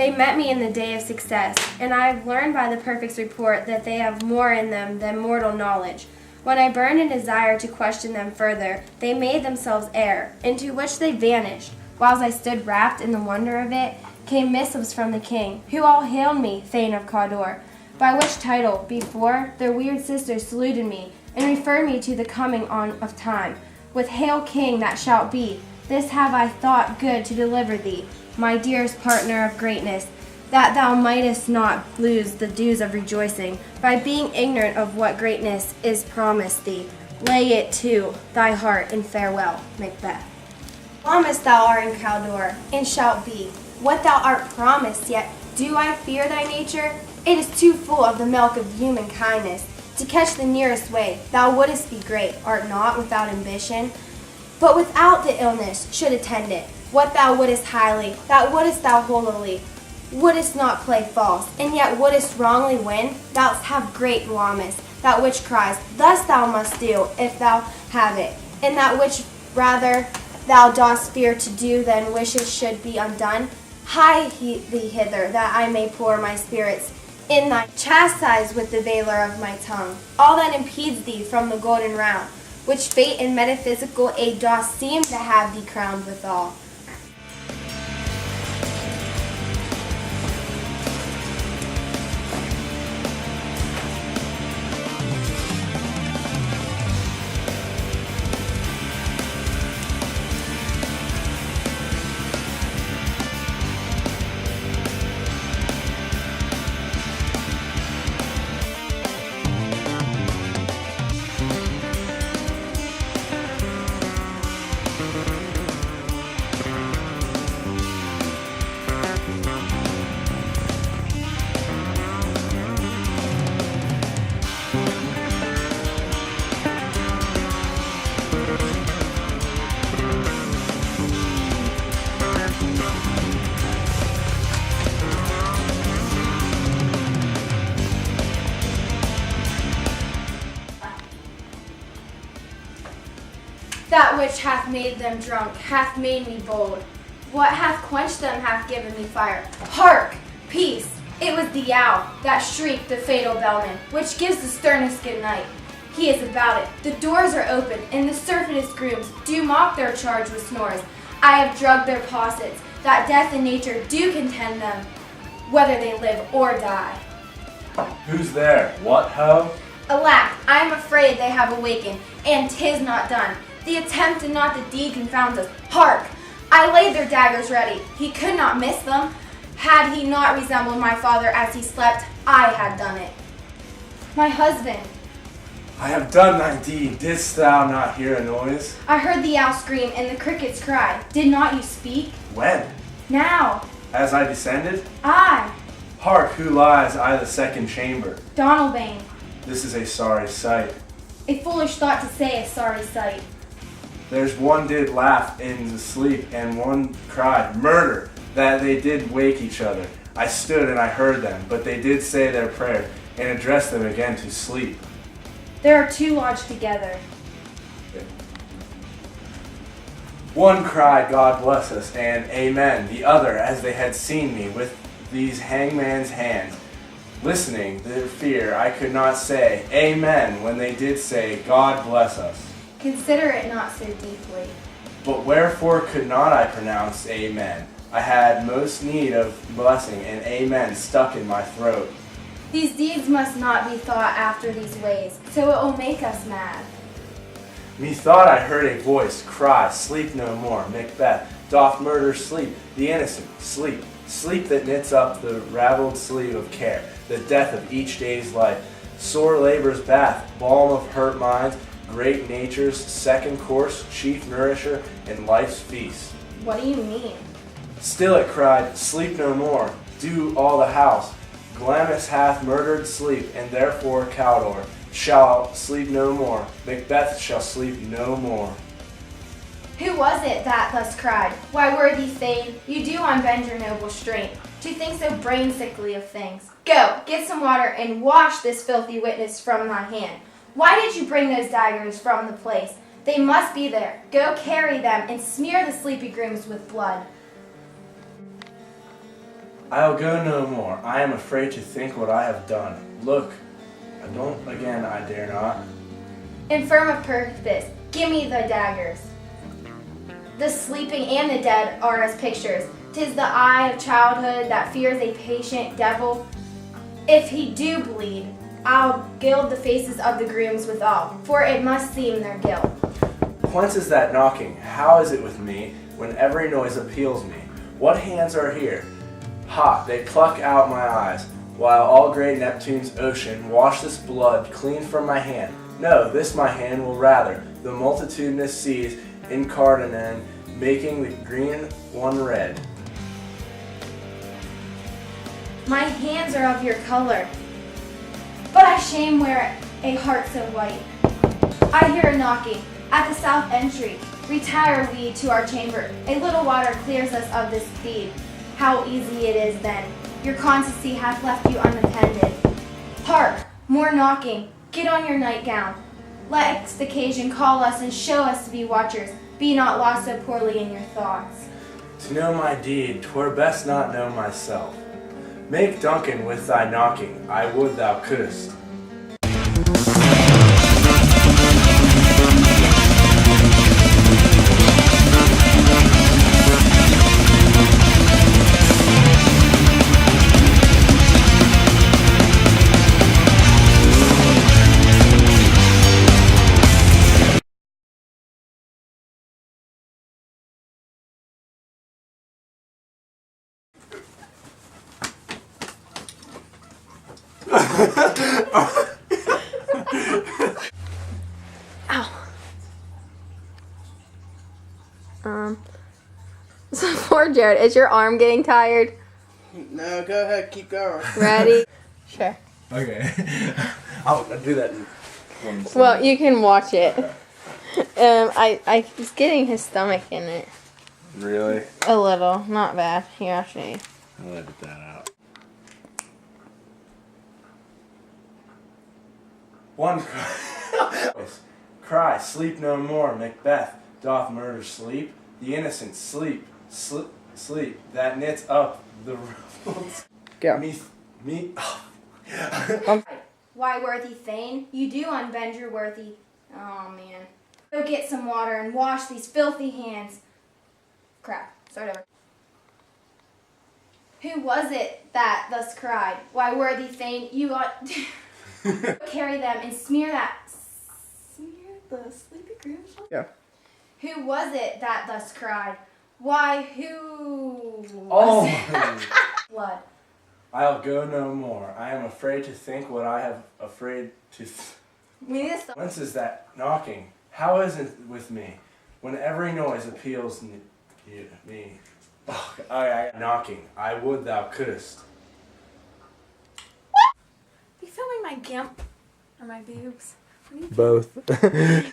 They met me in the day of success, and I have learned by the perfect report that they have more in them than mortal knowledge. When I burned in desire to question them further, they made themselves air, into which they vanished. Whilst I stood wrapped in the wonder of it, came missives from the king, who all hailed me Thane of Cawdor, by which title, before, their weird sisters saluted me, and referred me to the coming on of time. With Hail King that shalt be, this have I thought good to deliver thee, my dearest partner of greatness, that thou mightest not lose the dues of rejoicing, by being ignorant of what greatness is promised thee. Lay it to thy heart in farewell, Macbeth. Promised thou art in Cawdor, and shalt be. What thou art promised, yet do I fear thy nature? It is too full of the milk of human kindness. To catch the nearest way, thou wouldest be great, art not without ambition, but without the illness should attend it. What thou wouldest highly, that wouldest thou holily, wouldest not play false, and yet wouldest wrongly win, thou'st have great Lamis, that which cries, thus thou must do, if thou have it, and that which rather thou dost fear to do than wishes should be undone. Hie thee hither, that I may pour my spirits in thy chastise with the valor of my tongue, all that impedes thee from the golden round, which fate and metaphysical aid doth seem to have thee crowned withal. That which hath made them drunk hath made me bold. What hath quenched them hath given me fire. Hark! Peace! It was the owl that shrieked the fatal bellman, which gives the sternest good night. He is about it. The doors are open, and the surfeitest grooms do mock their charge with snores. I have drugged their possets, that death and nature do contend them, whether they live or die. Who's there? What ho? Alack, I am afraid they have awakened, and 'tis not done. The attempt and not the deed confounds us. Hark! I laid their daggers ready. He could not miss them. Had he not resembled my father as he slept, I had done it. My husband. I have done thy deed. Didst thou not hear a noise? I heard the owl scream and the crickets cry. Did not you speak? When? Now. As I descended? I. Hark, who lies I the second chamber? Donalbain. This is a sorry sight. A foolish thought to say a sorry sight. There's one did laugh in the sleep, and one cried, murder, that they did wake each other. I stood and I heard them, but they did say their prayer, and addressed them again to sleep. There are two lodged together. One cried, God bless us, and amen. The other, as they had seen me with these hangman's hands, listening their fear, I could not say amen when they did say, God bless us. Consider it not so deeply. But wherefore could not I pronounce amen? I had most need of blessing, and amen stuck in my throat. These deeds must not be thought after these ways, so it will make us mad. Methought I heard a voice cry, sleep no more, Macbeth, doth murder sleep, the innocent, sleep, sleep that knits up the raveled sleeve of care, the death of each day's life, sore labor's bath, balm of hurt minds, great nature's second course, chief nourisher, and life's feast. What do you mean? Still it cried, sleep no more, do all the house. Glamis hath murdered sleep, and therefore Cawdor shall sleep no more. Macbeth shall sleep no more. Who was it that thus cried? Why, worthy Thane, you do unbend your noble strength, to think so brain-sickly of things. Go, get some water, and wash this filthy witness from thy hand. Why did you bring those daggers from the place? They must be there. Go carry them, and smear the sleepy grooms with blood. I'll go no more. I am afraid to think what I have done. Look, I don't again, I dare not. Infirm of purpose, give me the daggers. The sleeping and the dead are as pictures. 'Tis the eye of childhood that fears a patient devil. If he do bleed, I'll gild the faces of the grooms withal, for it must seem their guilt. Whence is that knocking? How is it with me, when every noise appeals me? What hands are here? Ha, they pluck out my eyes, while all great Neptune's ocean wash this blood clean from my hand. No, this my hand will rather, the multitudinous seas incarnadine, making the green one red. My hands are of your color, but I shame wear a heart so white. I hear a knocking at the south entry. Retire we to our chamber. A little water clears us of this deed. How easy it is then. Your constancy hath left you unattended. Hark, more knocking. Get on your nightgown. Next occasion call us and show us to be watchers. Be not lost so poorly in your thoughts. To know my deed, 'twere best not know myself. Make Duncan with thy knocking, I would thou couldst. So poor Jared, is your arm getting tired? No, go ahead, keep going. Ready? Sure. Okay. I'll do that in one second. Well, you can watch it. I was getting his stomach in it. Really? A little, not bad. Here, I'll show you. I'll edit that out. One cry, sleep no more. Macbeth doth murder sleep. The innocent sleep, sleep that knits up the ruffles. Go. Me. Why, worthy Thane, you do unbend your worthy. Oh man. Go get some water and wash these filthy hands. Crap. Start over. Who was it that thus cried? Why, worthy Thane, you ought to carry them and smear the sleepy grooms? Yeah. Who was it that thus cried? Why, who was Oh. it? Blood. I'll go no more. I am afraid to think what I have afraid to. We need to stop. Whence is that knocking? How is it with me, when every noise appeals me? Oh, I knocking. I would thou couldst. You filming my gimp or my boobs? Both.